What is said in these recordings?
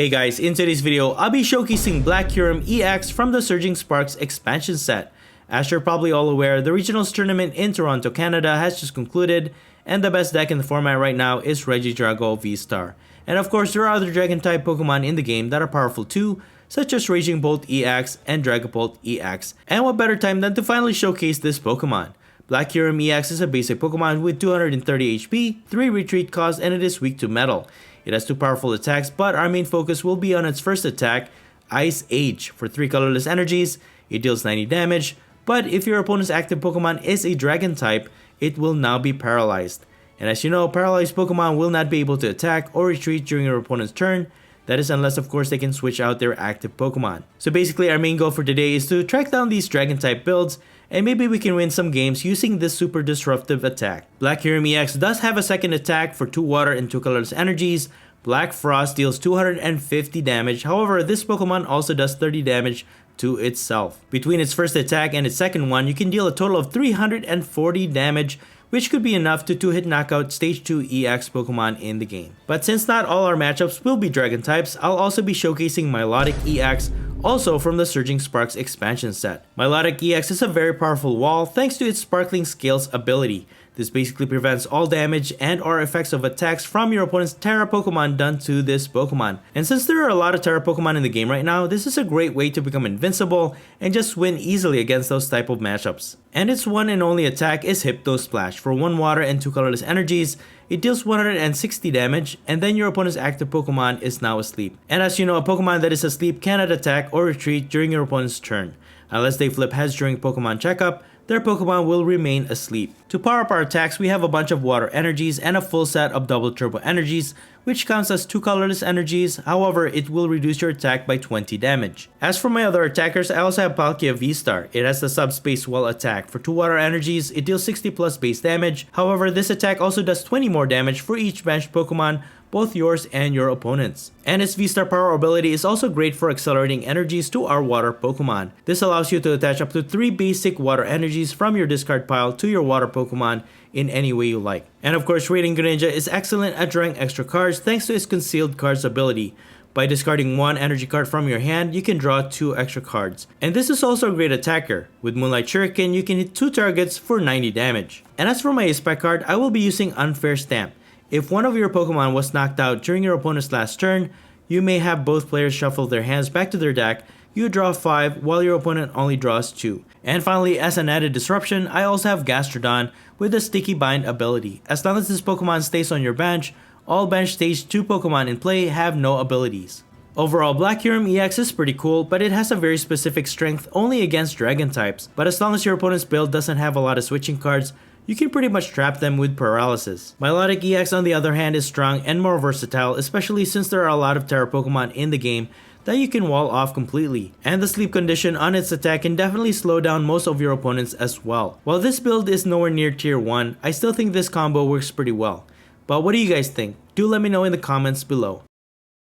Hey guys, in today's video, I'll be showcasing Black Kyurem EX from the Surging Sparks expansion set. As you're probably all aware, the regionals tournament in Toronto, Canada has just concluded, and the best deck in the format right now is Regidrago VSTAR. And of course, there are other dragon type Pokemon in the game that are powerful too, such as Regidrago EX and Dragapult EX. And what better time than to finally showcase this Pokemon. Black Kyurem EX is a basic Pokemon with 230 HP, 3 retreat cost, and it is weak to metal. It has 2 powerful attacks, but our main focus will be on its first attack, Ice Age. For 3 colorless energies, it deals 90 damage, but if your opponent's active Pokemon is a dragon type, it will now be paralyzed. And as you know, paralyzed Pokemon will not be able to attack or retreat during your opponent's turn. That is unless of course they can switch out their active Pokemon. So basically our main goal for today is to track down these dragon type builds, and maybe we can win some games using this super disruptive attack. Black Kyurem EX does have a second attack for 2 water and 2 colorless energies. Black Frost deals 250 damage, however this Pokemon also does 30 damage to itself. Between its first attack and its second one, you can deal a total of 340 damage, which could be enough to 2-hit knockout Stage 2 EX Pokemon in the game. But since not all our matchups will be dragon types, I'll also be showcasing Milotic EX, also from the Surging Sparks expansion set. Milotic EX is a very powerful wall thanks to its Sparkling Scales ability. This basically prevents all damage and or effects of attacks from your opponent's Tera Pokemon done to this Pokemon. And since there are a lot of Tera Pokemon in the game right now, this is a great way to become invincible and just win easily against those type of matchups. And its one and only attack is Hypno Splash. For 1 water and 2 colorless energies, it deals 160 damage, and then your opponent's active Pokemon is now asleep. And as you know, a Pokemon that is asleep cannot attack or retreat during your opponent's turn. Unless they flip heads during Pokemon checkup, their Pokemon will remain asleep. To power up our attacks, we have a bunch of water energies and a full set of double turbo energies, which counts as 2 colorless energies, however it will reduce your attack by 20 damage. As for my other attackers, I also have Palkia V-Star. It has the Subspace Wall attack. For 2 water energies, it deals 60 plus base damage, however this attack also does 20 more damage for each benched Pokemon, both yours and your opponent's. And its V-Star power ability is also great for accelerating energies to our water Pokemon. This allows you to attach up to 3 basic water energies from your discard pile to your water Pokemon in any way you like. And of course, Raiding Greninja is excellent at drawing extra cards thanks to its Concealed Cards ability. By discarding 1 energy card from your hand, you can draw 2 extra cards. And this is also a great attacker. With Moonlight Shuriken, you can hit 2 targets for 90 damage. And as for my Aspect card, I will be using Unfair Stamp. If one of your Pokemon was knocked out during your opponent's last turn, you may have both players shuffle their hands back to their deck, you draw 5 while your opponent only draws 2. And finally, as an added disruption, I also have Gastrodon with the Sticky Bind ability. As long as this Pokemon stays on your bench, all bench stage 2 Pokemon in play have no abilities. Overall, Black Kyurem EX is pretty cool, but it has a very specific strength only against dragon types. But as long as your opponent's build doesn't have a lot of switching cards, you can pretty much trap them with Paralysis. Milotic EX on the other hand is strong and more versatile, especially since there are a lot of Tera Pokemon in the game that you can wall off completely. And the sleep condition on its attack can definitely slow down most of your opponents as well. While this build is nowhere near tier 1, I still think this combo works pretty well. But what do you guys think? Do let me know in the comments below.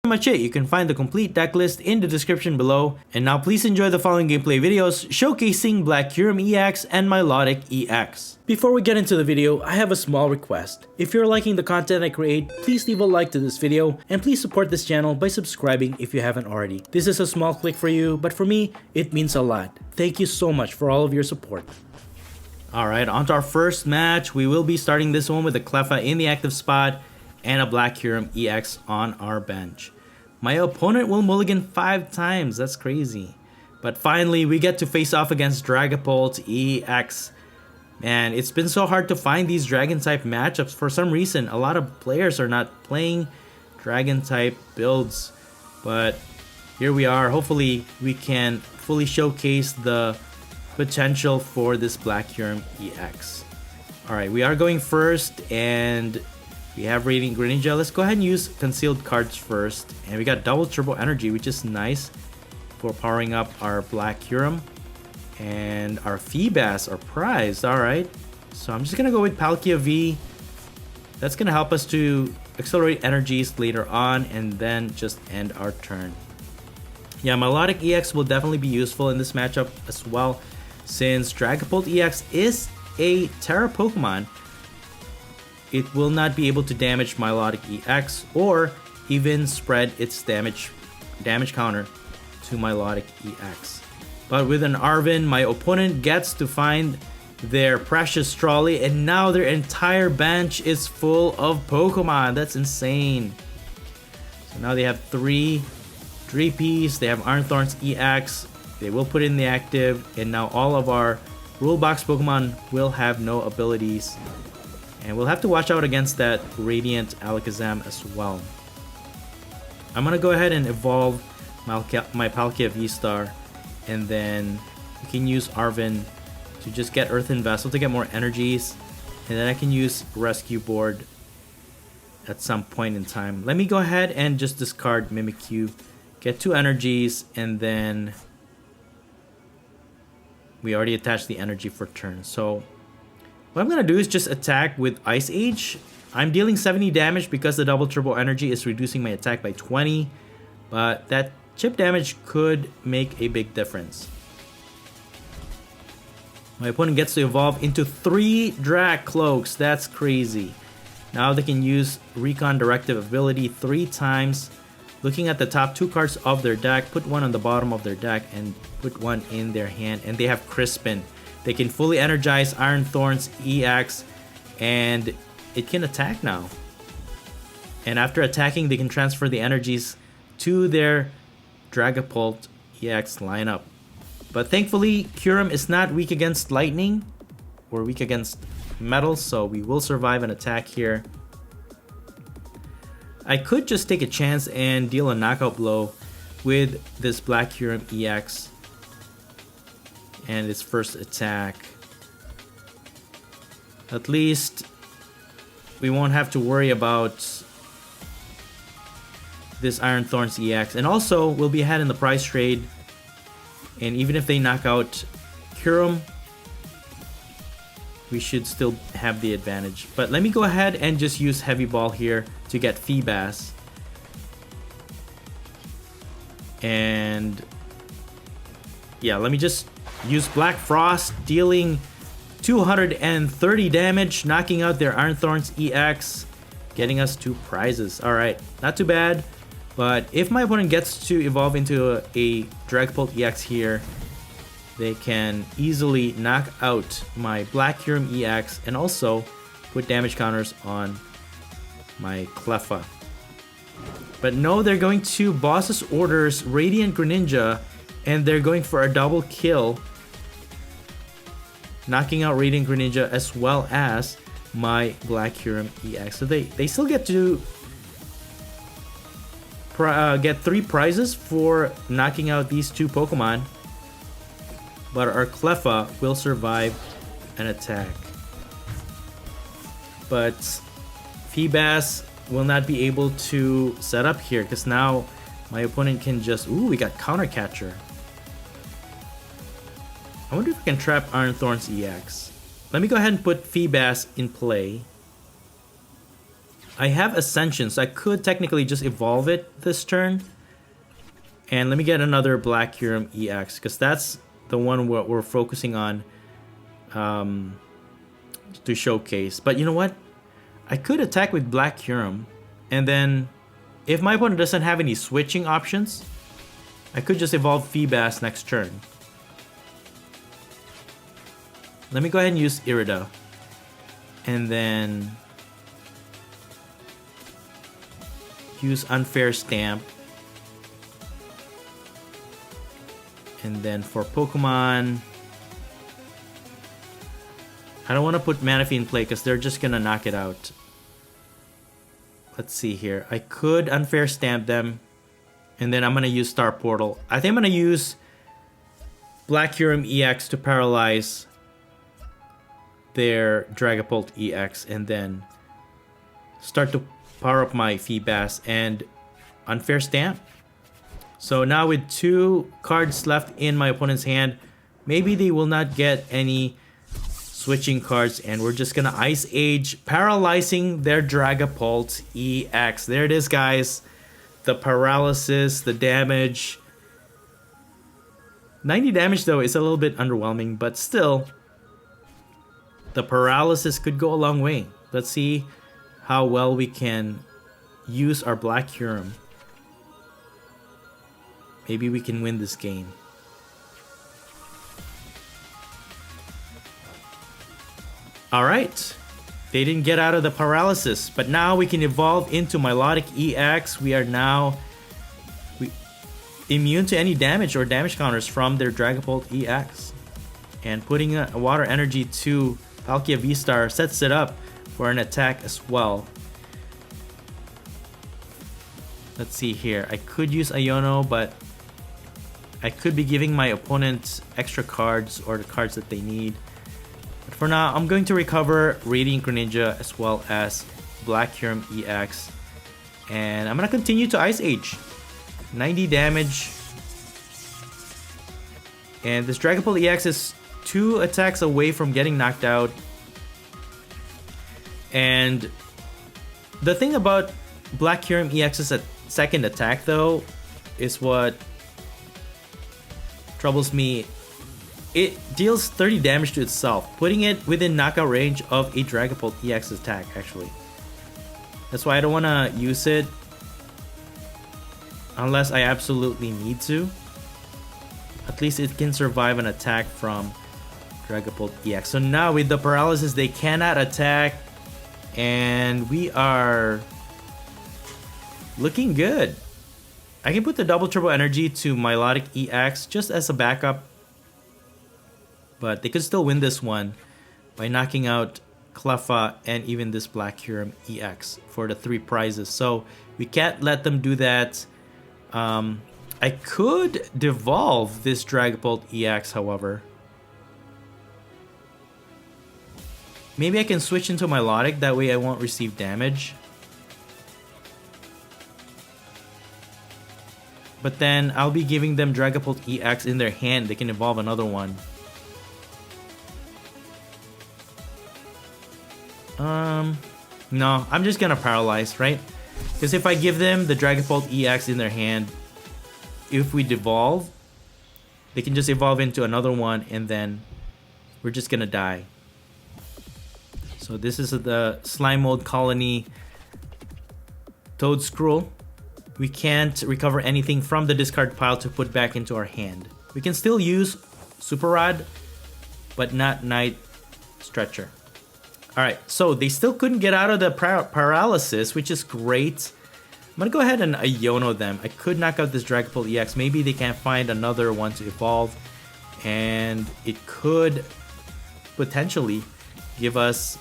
Pretty much it. You can find the complete deck list in the description below. And now please enjoy the following gameplay videos showcasing Black Kyurem EX and Milotic EX. Before we get into the video, I have a small request. If you're liking the content I create, please leave a like to this video and please support this channel by subscribing if you haven't already. This is a small click for you, but for me, it means a lot. Thank you so much for all of your support. Alright, on to our first match. We will be starting this one with a Cleffa in the active spot and a Black Kyurem EX on our bench. My opponent will mulligan 5 times, that's crazy. But finally, we get to face off against Dragapult EX. Man, it's been so hard to find these dragon type matchups. For some reason, a lot of players are not playing dragon type builds. But here we are. Hopefully, we can fully showcase the potential for this Black Kyurem EX. Alright, we are going first and we have Raiding Greninja. Let's go ahead and use Concealed Cards first. And we got Double Turbo Energy, which is nice for powering up our Black Kyurem. And our Feebas are prized. Alright. So I'm just going to go with Palkia V. That's going to help us to accelerate energies later on and then just end our turn. Yeah, Milotic EX will definitely be useful in this matchup as well, since Dragapult EX is a Tera Pokemon. It will not be able to damage Milotic EX, or even spread its damage counter to Milotic EX. But with an Arven, my opponent gets to find their precious trolley, and now their entire bench is full of Pokemon. That's insane. So now they have 3 Ps, they have Iron Thorns EX, they will put in the active, and now all of our Rule Box Pokemon will have no abilities. And we'll have to watch out against that Radiant Alakazam as well. I'm gonna go ahead and evolve my Palkia VSTAR, and then we can use Arven to just get Earthen Vessel to get more energies, and then I can use Rescue Board at some point in time. Let me go ahead and just discard Mimikyu, get 2 energies, and then we already attached the energy for turn. So what I'm gonna do is just attack with Ice Age. I'm dealing 70 damage because the double turbo energy is reducing my attack by 20, but that chip damage could make a big difference. My opponent gets to evolve into 3 Drag Cloaks. That's crazy. Now they can use Recon Directive ability 3 times. Looking at the top 2 cards of their deck, put 1 on the bottom of their deck and put 1 in their hand. And they have Crispin. They can fully energize Iron Thorns EX, and it can attack now. And after attacking, they can transfer the energies to their Dragapult EX lineup. But thankfully, Kyurem is not weak against lightning or weak against metal, so we will survive an attack here. I could just take a chance and deal a knockout blow with this Black Kyurem EX and its first attack. At least we won't have to worry about this Iron Thorns EX, and also we'll be ahead in the prize trade. And even if they knock out Kyurem, we should still have the advantage. But let me go ahead and just use Heavy Ball here to get Feebas. And yeah, let me just use Black Frost, dealing 230 damage, knocking out their Iron Thorns EX, getting us 2 prizes. Alright, not too bad. But if my opponent gets to evolve into a Dragapult EX here, they can easily knock out my Black Kyurem EX and also put damage counters on my Cleffa. But no, they're going to Boss's Orders, Radiant Greninja, and they're going for a double kill, knocking out Radiant Greninja as well as my Black Kyurem EX. So they still get to get 3 prizes for knocking out these 2 Pokemon, but our Cleffa will survive an attack. But Feebas will not be able to set up here because now my opponent can just... Ooh, we got Counter Catcher. I wonder if we can trap Iron Thorns EX. Let me go ahead and put Feebas in play. I have Ascension, so I could technically just evolve it this turn. And let me get another Black Kyurem EX, because that's the one we're focusing on to showcase. But you know what? I could attack with Black Kyurem, and then if my opponent doesn't have any switching options, I could just evolve Feebas next turn. Let me go ahead and use Irida. And then use Unfair Stamp. And then for Pokemon, I don't want to put Manaphy in play because they're just going to knock it out. Let's see here. I could Unfair Stamp them. And then I'm going to use Star Portal. I think I'm going to use Black Kyurem EX to paralyze their Dragapult EX. And then start to power up my Feebas and Unfair Stamp. So now with 2 cards left in my opponent's hand, maybe they will not get any switching cards, and we're just gonna Ice Age, paralyzing their Dragapult EX. There it is, guys. The paralysis, the damage. 90 damage though is a little bit underwhelming, but still, the paralysis could go a long way. Let's see how well we can use our Black Kyurem. Maybe we can win this game. Alright. They didn't get out of the paralysis, but now we can evolve into Milotic EX. We are now immune to any damage or damage counters from their Dragapult EX. And putting a water energy to Palkia VSTAR sets it up for an attack as well. Let's see here. I could use Iono, but I could be giving my opponent extra cards or the cards that they need. But for now, I'm going to recover Radiant Greninja as well as Black Kyurem EX. And I'm going to continue to Ice Age. 90 damage. And this Dragapult EX is 2 attacks away from getting knocked out. And the thing about Black Kyurem EX's second attack though is what troubles me. It deals 30 damage to itself, putting it within knockout range of a Dragapult EX attack actually. That's why I don't want to use it unless I absolutely need to. At least it can survive an attack from Dragapult EX. So now with the paralysis, they cannot attack. And we are looking good. I can put the double turbo energy to Milotic EX just as a backup. But they could still win this one by knocking out Cleffa and even this Black Kyurem EX for the 3 prizes. So we can't let them do that. I could devolve this Dragapult EX, however. Maybe I can switch into Milotic, that way I won't receive damage. But then I'll be giving them Dragapult EX in their hand. They can evolve another one. No, I'm just gonna Paralyze, right? Because if I give them the Dragapult EX in their hand, if we devolve, they can just evolve into another one and then we're just gonna die. So this is the Slime Mold Colony Toedscruel. We can't recover anything from the discard pile to put back into our hand. We can still use Super Rod, but not Night Stretcher. Alright, so they still couldn't get out of the paralysis, which is great. I'm gonna go ahead and Iono them. I could knock out this Dragapult EX. Maybe they can't find another one to evolve. And it could potentially give us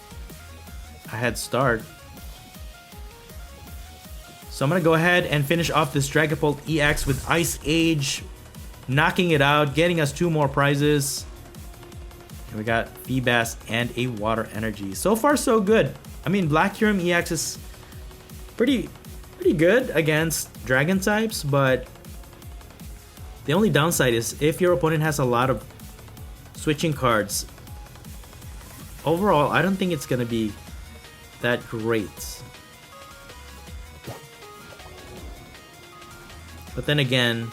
a head start. So I'm gonna go ahead and finish off this Dragapult EX with Ice Age, knocking it out, getting us 2 more prizes. And we got Feebas and a Water Energy. So far so good. I mean, Black Kyurem EX is pretty good against Dragon types, but the only downside is if your opponent has a lot of switching cards. Overall, I don't think it's gonna be that great. But then again,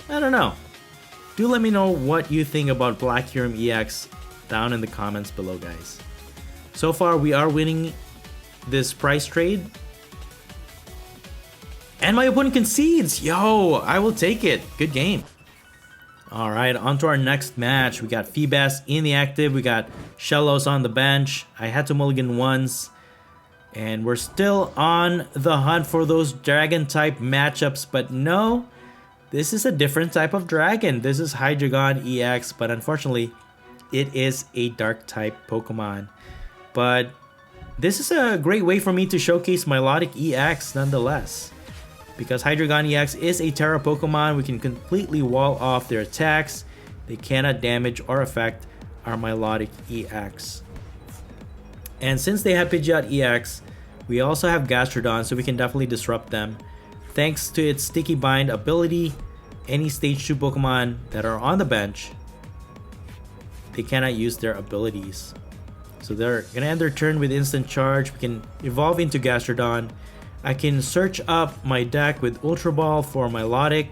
I don't know. Do let me know what you think about Black Kyurem EX down in the comments below, guys. So far, we are winning this prize trade. And my opponent concedes! Yo, I will take it. Good game. Alright, on to our next match. We got Feebas in the active. We got Shellos on the bench. I had to mulligan once. And we're still on the hunt for those dragon type matchups. But no, this is a different type of dragon. This is Hydreigon EX. But unfortunately, it is a dark type Pokemon. But this is a great way for me to showcase Milotic EX nonetheless. Because Hydreigon EX is a Tera Pokemon, we can completely wall off their attacks. They cannot damage or affect our Milotic EX. And since they have Pidgeot EX, we also have Gastrodon, so we can definitely disrupt them. Thanks to its Sticky Bind ability, any Stage 2 Pokemon that are on the bench, they cannot use their abilities. So they're gonna end their turn with Instant Charge. We can evolve into Gastrodon. I can search up my deck with Ultra Ball for Milotic.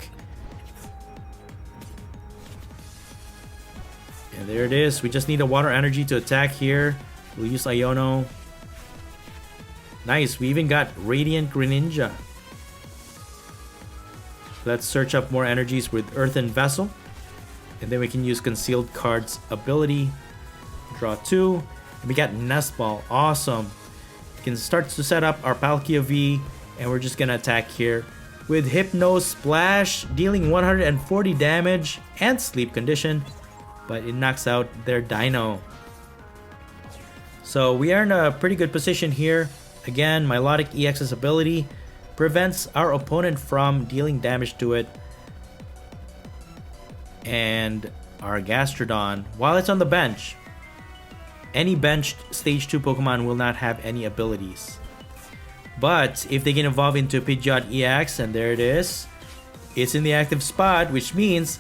And there it is. We just need a Water Energy to attack here. We'll use Iono. Nice, we even got Radiant Greninja. Let's search up more energies with Earthen Vessel. And then we can use Concealed Card's ability. Draw 2. And we got Nest Ball. Awesome. We can start to set up our Palkia V. And we're just gonna attack here with Hypno Splash, dealing 140 damage and Sleep Condition. But it knocks out their Dino. So we are in a pretty good position here. Again, Milotic EX's ability prevents our opponent from dealing damage to it. And our Gastrodon, while it's on the bench, any benched stage 2 Pokemon will not have any abilities. But if they can evolve into Pidgeot EX, and there it is, it's in the active spot, which means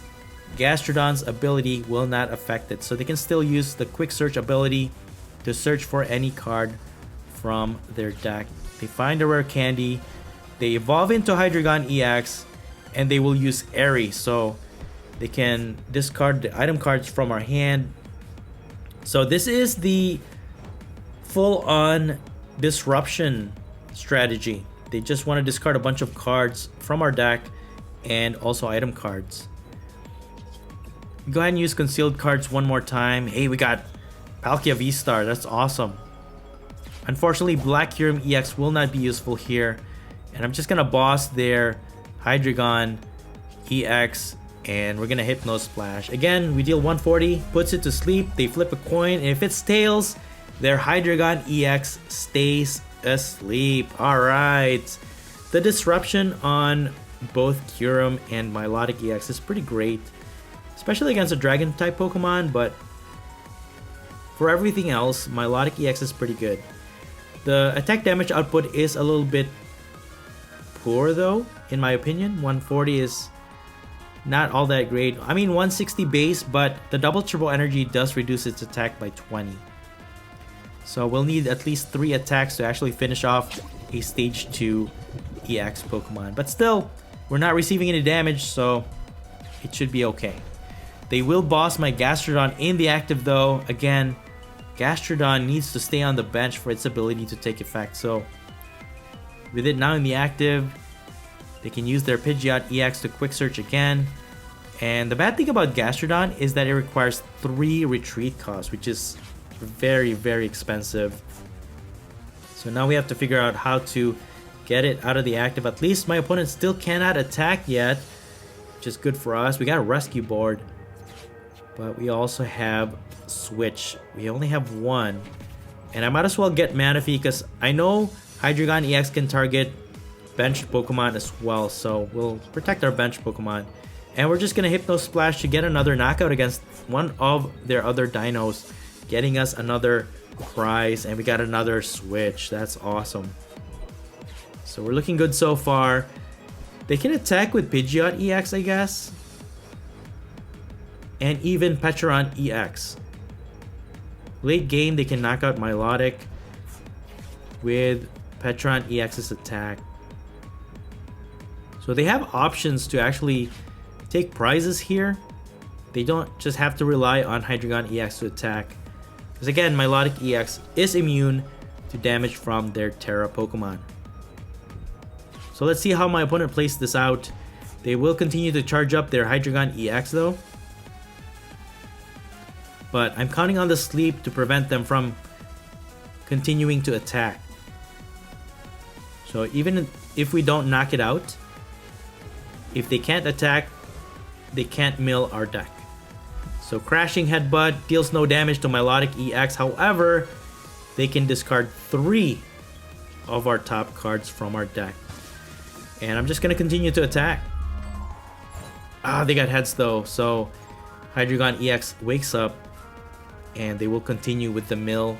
Gastrodon's ability will not affect it. So they can still use the Quick Search ability to search for any card from their deck. They find a rare candy, they evolve into Hydreigon EX, and they will use Airy, so they can discard the item cards from our hand. So this is the full-on disruption strategy. They just want to discard a bunch of cards from our deck and also item cards. Go ahead and use concealed cards one more time. Hey, we got Palkia VSTAR, that's awesome. Unfortunately, Black Kyurem EX will not be useful here. And I'm just gonna boss their Hydreigon EX, and we're gonna Hypno Splash. Again, we deal 140, puts it to sleep, they flip a coin, and if it's tails, their Hydreigon EX stays asleep. Alright. The disruption on both Kyurem and Milotic EX is pretty great. Especially against a Dragon type Pokemon, but for everything else, Milotic EX is pretty good. The attack damage output is a little bit poor though, in my opinion. 140 is not all that great. I mean 160 base, but the double turbo energy does reduce its attack by 20. So we'll need at least 3 attacks to actually finish off a stage 2 EX Pokemon. But still, we're not receiving any damage, so it should be okay. They will boss my Gastrodon in the active though. Again, Gastrodon needs to stay on the bench for its ability to take effect. So with it now in the active, they can use their Pidgeot EX to quick search again. And the bad thing about Gastrodon is that it requires 3 retreat costs, which is very, very expensive. So now we have to figure out how to get it out of the active. At least my opponent still cannot attack yet, which is good for us. We got a rescue board, but we also have switch. We only have 1, and I might as well get Manaphy because I know Hydreigon EX can target benched Pokemon as well, so we'll protect our benched Pokemon. And we're just gonna Hypno Splash to get another knockout against one of their other dinos, getting us another prize, and we got another switch. That's awesome. So we're looking good so far. They can attack with Pidgeot EX, I guess, and even Petron EX. Late game, they can knock out Milotic with Petron EX's attack. So they have options to actually take prizes here. They don't just have to rely on Hydreigon EX to attack. Because again, Milotic EX is immune to damage from their Tera Pokemon. So let's see how my opponent plays this out. They will continue to charge up their Hydreigon EX though. But I'm counting on the sleep to prevent them from continuing to attack. So even if we don't knock it out, if they can't attack, they can't mill our deck. So Crashing Headbutt deals no damage to Milotic EX. However, they can discard 3 of our top cards from our deck. And I'm just going to continue to attack. Ah, they got heads though. So Hydreigon EX wakes up and they will continue with the mill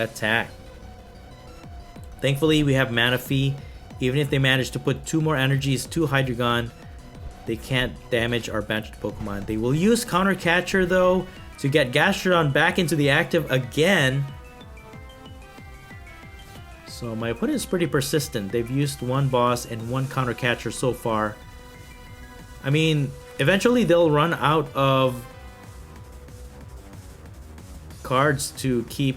attack. Thankfully, we have Manaphy. Even if they manage to put 2 more energies to Hydreigon, they can't damage our benched Pokemon. They will use Counter Catcher though to get Gastrodon back into the active again. So my opponent is pretty persistent. They've used 1 boss and 1 Counter Catcher so far. I mean, eventually they'll run out of cards to keep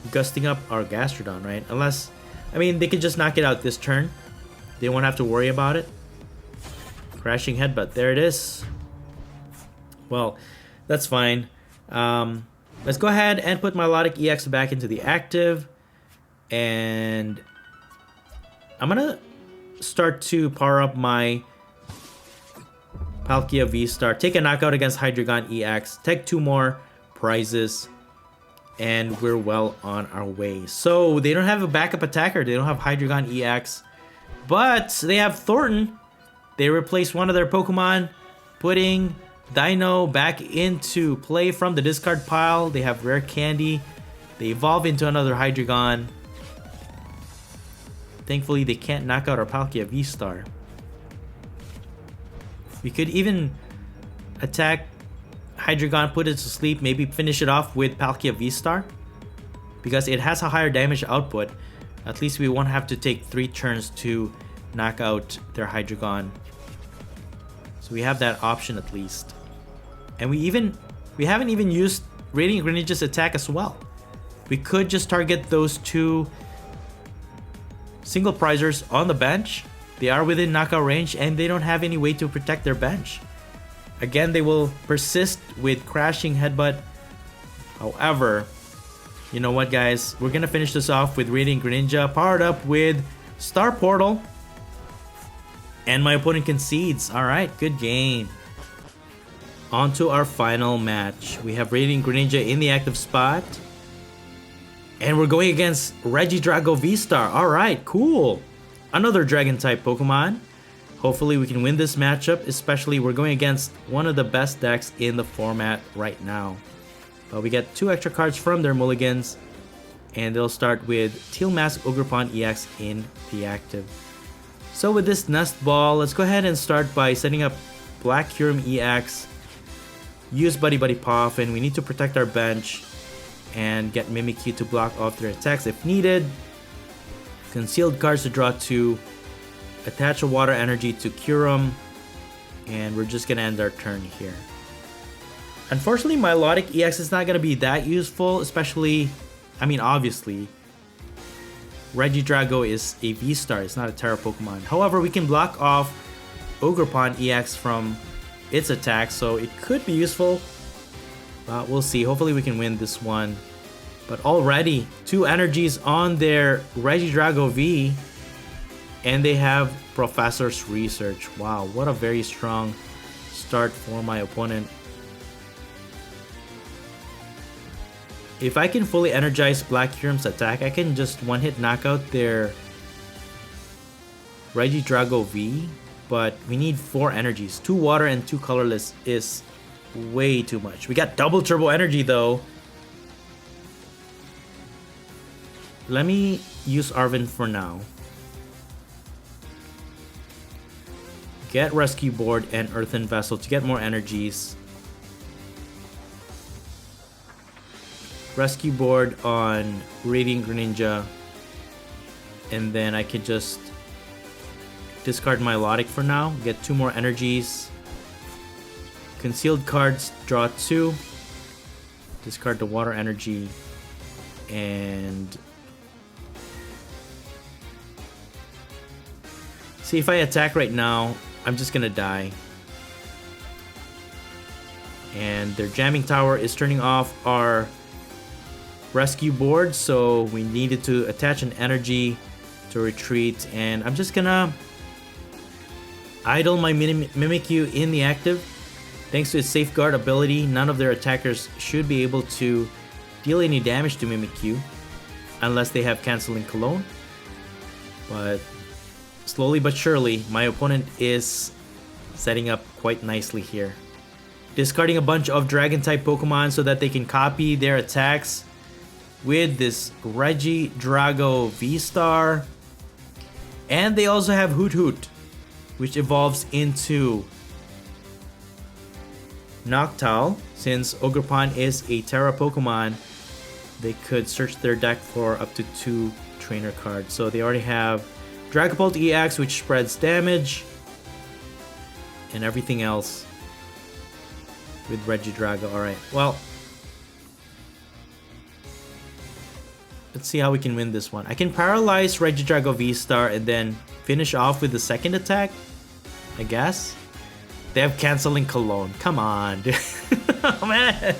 gusting up our Gastrodon, right? Unless, I mean, they could just knock it out this turn. They won't have to worry about it. Crashing Headbutt, there it is. Well, that's fine. Let's go ahead and put Milotic EX back into the active. And I'm gonna start to power up my Palkia VSTAR. Take a knockout against Hydreigon EX. Take 2 more prizes. And we're well on our way. So they don't have a backup attacker. They don't have Hydreigon EX. But they have Thornton. They replaced one of their Pokemon, putting Dino back into play from the discard pile. They have Rare Candy. They evolve into another Hydreigon. Thankfully, they can't knock out our Palkia VSTAR. We could even attack Hydreigon, put it to sleep, maybe finish it off with Palkia VSTAR. Because it has a higher damage output. At least we won't have to take 3 turns to knock out their Hydreigon. So we have that option at least. And we haven't even used Radiant Greninja's attack as well. We could just target those 2 single prizers on the bench. They are within knockout range and they don't have any way to protect their bench. Again, they will persist with Crashing Headbutt. However, you know what, guys? We're gonna finish this off with Radiant Greninja powered up with Star Portal. And my opponent concedes. Alright, good game. On to our final match. We have Radiant Greninja in the active spot. And we're going against Regidrago VSTAR. Alright, cool. Another Dragon-type Pokemon. Hopefully we can win this matchup, especially we're going against one of the best decks in the format right now. But we get 2 extra cards from their mulligans. And they'll start with Teal Mask Ogerpon EX in the active. So with this Nest Ball, let's go ahead and start by setting up Black Kyurem EX. Use Buddy Buddy Puff, and we need to protect our bench. And get Mimikyu to block off their attacks if needed. Concealed cards to draw 2. Attach a Water Energy to Kyurem. And we're just gonna end our turn here. Unfortunately, Milotic EX is not gonna be that useful, especially, I mean, obviously, Regidrago is a VSTAR, it's not a Tera Pokemon. However, we can block off Ogerpon EX from its attack, so it could be useful. We'll see. Hopefully we can win this one. But already, 2 energies on their Regidrago V. And they have Professor's Research. Wow, what a very strong start for my opponent. If I can fully energize Black Kyurem's attack, I can just one-hit knock out their Regidrago V. But we need 4 energies. 2 water and 2 colorless is way too much. We got double turbo energy though. Let me use Arven for now. Get Rescue Board and Earthen Vessel to get more energies. Rescue Board on Radiant Greninja. And then I could just discard Milotic for now. Get 2 more energies. Concealed cards, draw 2. Discard the Water Energy. And see, if I attack right now, I'm just gonna die. And their Jamming Tower is turning off our Rescue Board, so we needed to attach an energy to retreat. And I'm just gonna idle my Mimikyu in the active. Thanks to its Safeguard ability, none of their attackers should be able to deal any damage to Mimikyu unless they have Canceling Cologne. But slowly but surely, my opponent is setting up quite nicely here. Discarding a bunch of Dragon-type Pokemon so that they can copy their attacks with this Regidrago VSTAR. And they also have Hoot Hoot, which evolves into Noctowl. Since Ogerpon is a Tera Pokemon, they could search their deck for up to 2 trainer cards. So they already have Dragapult EX, which spreads damage, and everything else with Regidrago. Alright, well, Let's see how we can win this one. I can paralyze Regidrago V-Star and then finish off with the second attack, I guess. They have canceling Cologne. Come on, dude. Oh, man.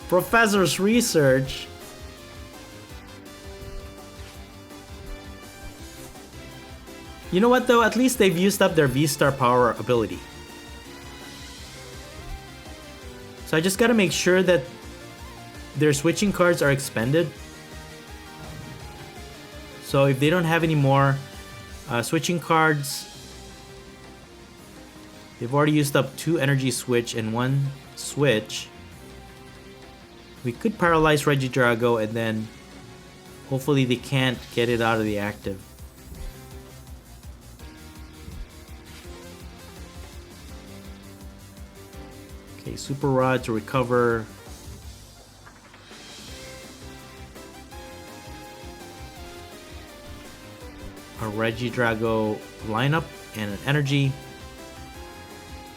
Professor's research. You know what though? At least they've used up their V-Star power ability. So I just gotta make sure that their switching cards are expended. So if they don't have any more switching cards, they've already used up 2 energy switch and 1 switch. We could paralyze Regidrago and then hopefully they can't get it out of the active. Okay, Super Rod to recover. A Regidrago lineup and an energy.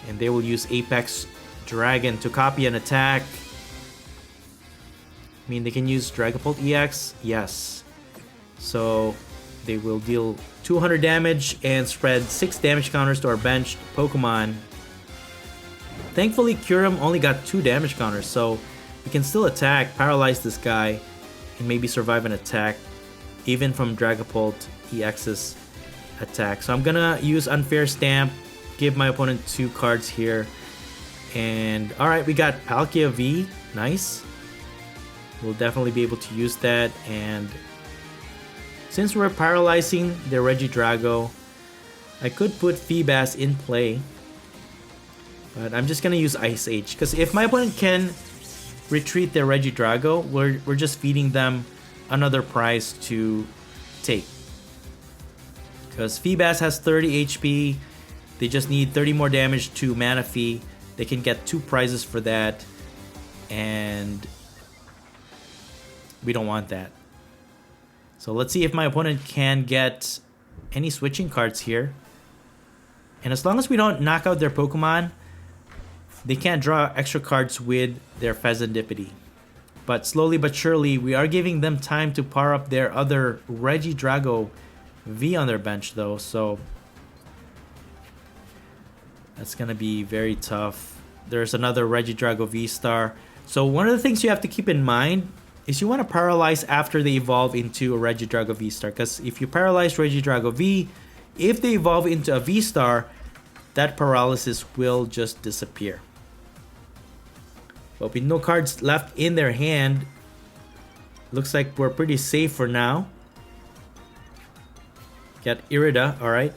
And they will use Apex Dragon to copy an attack. I mean, they can use Dragapult EX, yes. So they will deal 200 damage and spread 6 damage counters to our benched Pokemon. Thankfully, Kyurem only got 2 damage counters, so we can still attack, paralyze this guy, and maybe survive an attack, even from Dragapult EX's attack. So I'm gonna use Unfair Stamp, give my opponent 2 cards here. And alright, we got Palkia V, nice. We'll definitely be able to use that, and since we're paralyzing the Regidrago, I could put Feebas in play. But I'm just gonna use Ice Age, because if my opponent can retreat their Regidrago, we're just feeding them another prize to take. Because Feebas has 30 HP, they just need 30 more damage to Manaphy. They can get 2 prizes for that, and we don't want that. So let's see if my opponent can get any switching cards here. And as long as we don't knock out their Pokemon, they can't draw extra cards with their Fezandipity. But slowly but surely, we are giving them time to power up their other Regidrago V on their bench though, so that's gonna be very tough. There's another Regidrago V-Star. So one of the things you have to keep in mind is you want to paralyze after they evolve into a Regidrago V-Star. Because if you paralyze Regidrago V, if they evolve into a V-Star, that paralysis will just disappear. But with no cards left in their hand, looks like we're pretty safe for now. Get Irida, alright.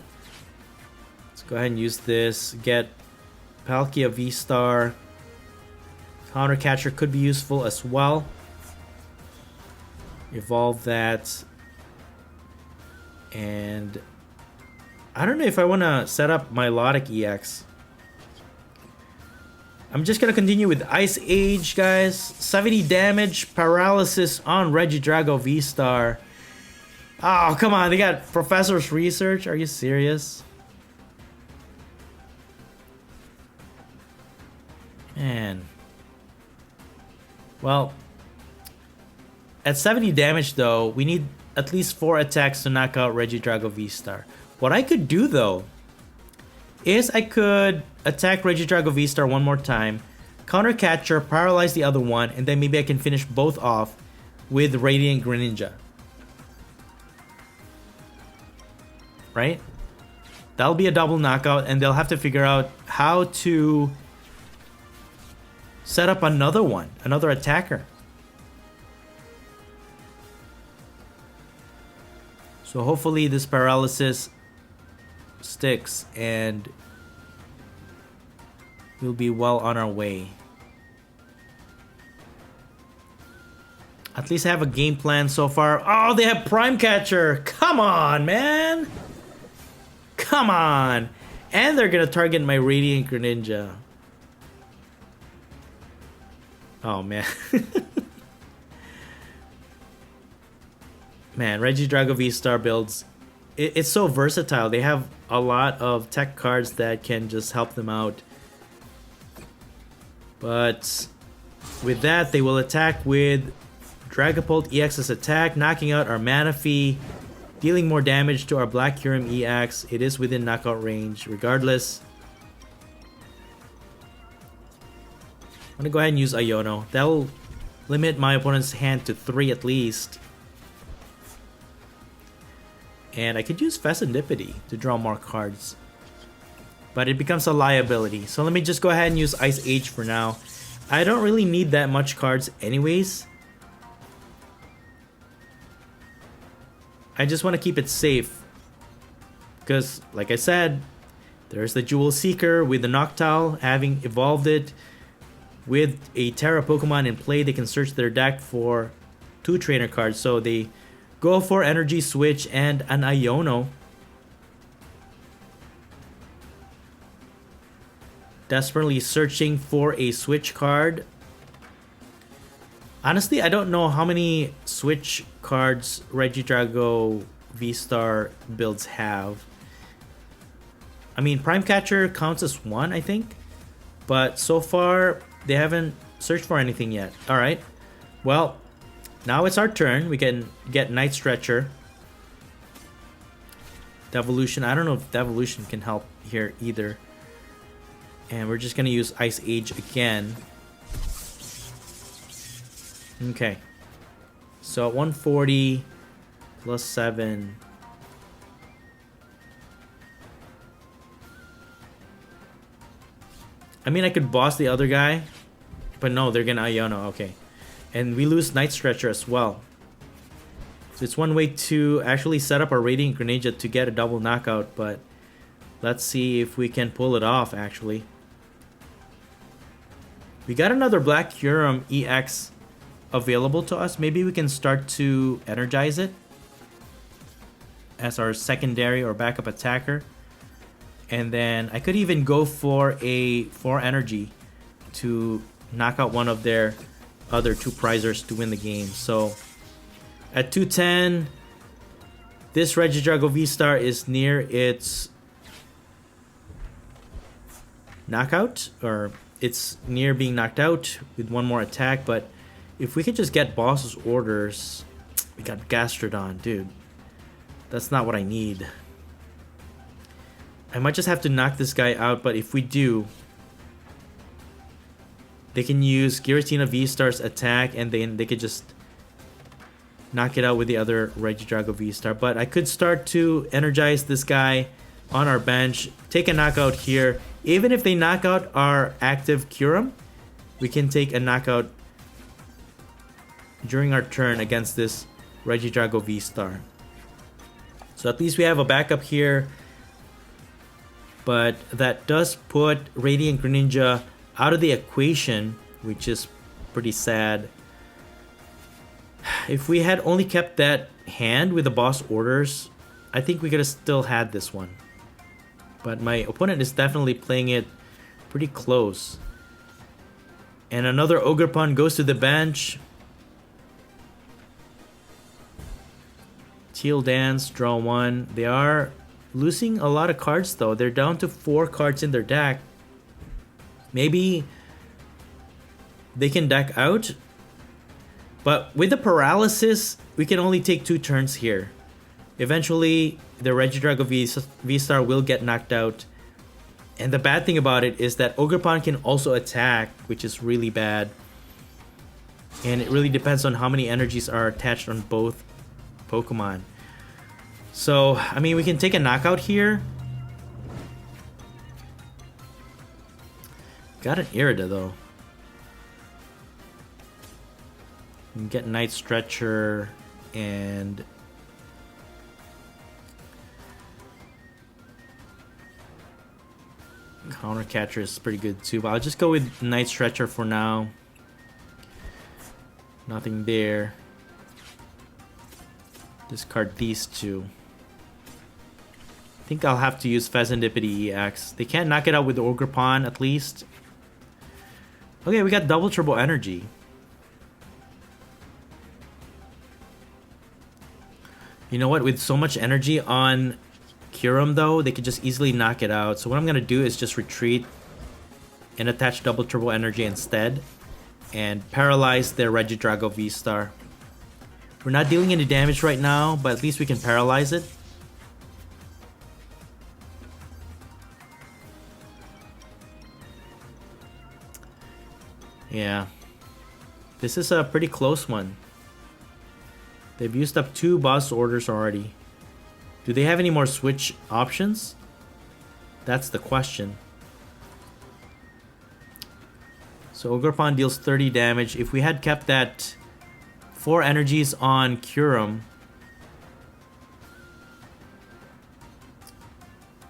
Let's go ahead and use this. Get Palkia V-Star. Counter Catcher could be useful as well. Evolve that. And I don't know if I want to set up Milotic EX. I'm just going to continue with Ice Age, guys. 70 damage, paralysis on Regidrago V-Star. Oh, come on. They got Professor's Research. Are you serious? Man. Well, at 70 damage though, we need at least 4 attacks to knock out Regidrago V-Star. What I could do though is I could attack Regidrago V-Star one more time, counter catcher, paralyze the other one, and then maybe I can finish both off with Radiant Greninja. Right? That'll be a double knockout, and they'll have to figure out how to set up another one, another attacker. So hopefully this paralysis sticks and we'll be well on our way. At least I have a game plan so far. Oh, they have Prime Catcher. Come on, man. Come on. And they're going to target my Radiant Greninja. Oh, man. Man, Regidrago V-Star builds, it's so versatile. They have a lot of tech cards that can just help them out. But with that, they will attack with Dragapult EX's attack, knocking out our Manaphy, dealing more damage to our Black Kyurem EX. It is within knockout range regardless. I'm gonna go ahead and use Iono. That'll limit my opponent's hand to 3 at least. And I could use Fecundipity to draw more cards. But it becomes a liability. So let me just go ahead and use Ice Age for now. I don't really need that much cards anyways. I just want to keep it safe. Because, like I said, there's the Jewel Seeker with the Noctowl, having evolved it. With a Tera Pokemon in play, they can search their deck for 2 trainer cards. So they go for Energy Switch and an Iono. Desperately searching for a Switch card. Honestly, I don't know how many Switch cards Regidrago VSTAR builds have. I mean, Prime Catcher counts as 1, I think. But so far, they haven't searched for anything yet. Alright. Well, now it's our turn. We can get Night Stretcher. Devolution. I don't know if Devolution can help here either. And we're just going to use Ice Age again. Okay. So at 140 plus 7. I mean, I could boss the other guy. But no, they're going to Iono. Okay. And we lose Night Stretcher as well. So it's one way to actually set up our Radiant Greninja to get a double knockout. But let's see if we can pull it off, actually. We got another Black Kyurem EX available to us. Maybe we can start to energize it as our secondary or backup attacker. And then I could even go for a 4 energy to knock out one of their other 2 prizers to win the game. So at 210, this Regidrago VSTAR is near its knockout, or it's near being knocked out with 1 more attack. But if we could just get boss's orders. We got Gastrodon, dude. That's not what I need. I might just have to knock this guy out, but if we do, they can use Giratina VSTAR's attack, and then they could just knock it out with the other Regidrago VSTAR. But I could start to energize this guy on our bench, take a knockout here. Even if they knock out our active Kyurem, we can take a knockout during our turn against this Regidrago VSTAR. So at least we have a backup here. But that does put Radiant Greninja out of the equation, which is pretty sad. If we had only kept that hand with the boss orders, I think we could have still had this one. But my opponent is definitely playing it pretty close. And another Ogerpon goes to the bench. Teal Dance, draw 1. They are losing a lot of cards though. They're down to 4 cards in their deck. Maybe they can deck out. But with the Paralysis, we can only take 2 turns here. Eventually, the Regidrago VSTAR will get knocked out. And the bad thing about it is that Ogerpon can also attack, which is really bad. And it really depends on how many energies are attached on both Pokemon. So, I mean, we can take a knockout here. Got an Irida though. We can get Night Stretcher and Counter Catcher is pretty good too, but I'll just go with Night Stretcher for now. Nothing there. Discard these 2. I think I'll have to use Fecundipity EX. They can't knock it out with the Ogerpon at least. Okay, we got double turbo energy. You know what? With so much energy on Kyurem though, they could just easily knock it out. So what I'm going to do is just retreat and attach double turbo energy instead. And paralyze their Regidrago VSTAR. We're not dealing any damage right now, but at least we can paralyze it. Yeah. This is a pretty close one. They've used up 2 boss orders already. Do they have any more switch options? That's the question. So Ogerpon deals 30 damage. If we had kept that 4 energies on Kyurem,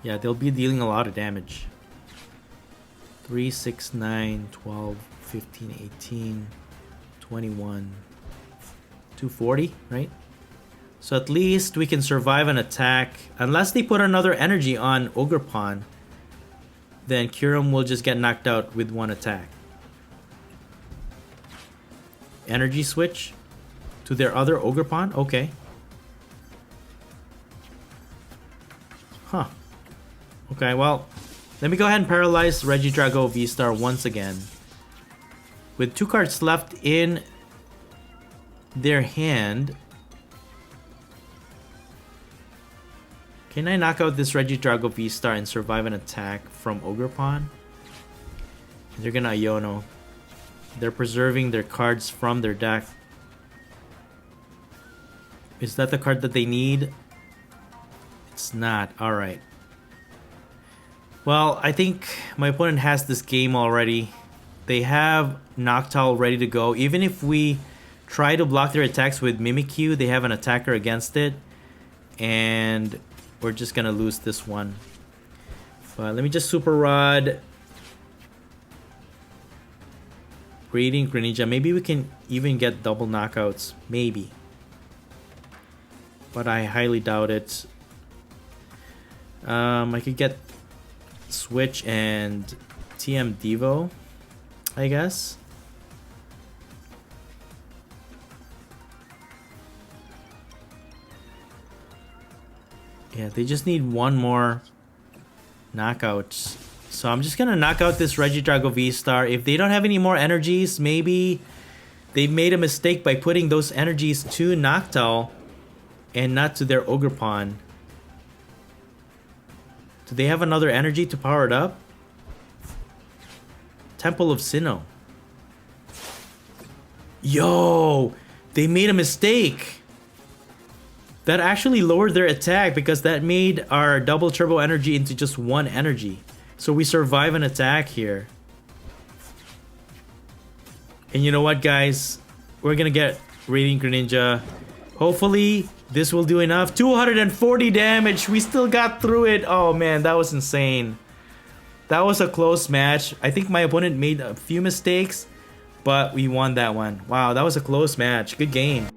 yeah, they'll be dealing a lot of damage. 3, 6, 9, 12, 15, 18, 21, 240, right? So at least we can survive an attack. Unless they put another energy on Ogerpon, then Kyurem will just get knocked out with 1 attack. Energy switch to their other Ogerpon? Okay. Huh. Okay, well, let me go ahead and paralyze Regidrago VSTAR once again. With 2 cards left in their hand, can I knock out this Regidrago VSTAR and survive an attack from Ogerpon? They're gonna Iono. They're preserving their cards from their deck. Is that the card that they need? It's not. Alright. Well, I think my opponent has this game already. They have Noctowl ready to go. Even if we try to block their attacks with Mimikyu, they have an attacker against it. And we're just gonna lose this one. But let me just Super Rod. Radiant Greninja. Maybe we can even get double knockouts. Maybe. But I highly doubt it. I could get Switch and TM Devo, I guess. Yeah, they just need 1 more knockout. So I'm just gonna knock out this Regidrago VSTAR. If they don't have any more energies, maybe they've made a mistake by putting those energies to Noctowl and not to their Ogerpon. Do they have another energy to power it up? Temple of Sinnoh. Yo! They made a mistake! That actually lowered their attack because that made our double turbo energy into just 1 energy. So we survive an attack here. And you know what, guys? We're gonna get Radiant Greninja. Hopefully, this will do enough. 240 damage! We still got through it! Oh man, that was insane. That was a close match. I think my opponent made a few mistakes, but we won that one. Wow, that was a close match. Good game.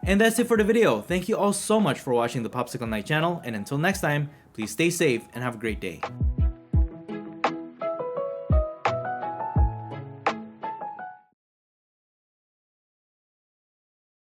And that's it for the video. Thank you all so much for watching the Popsicleknight channel, and until next time, please stay safe and have a great day.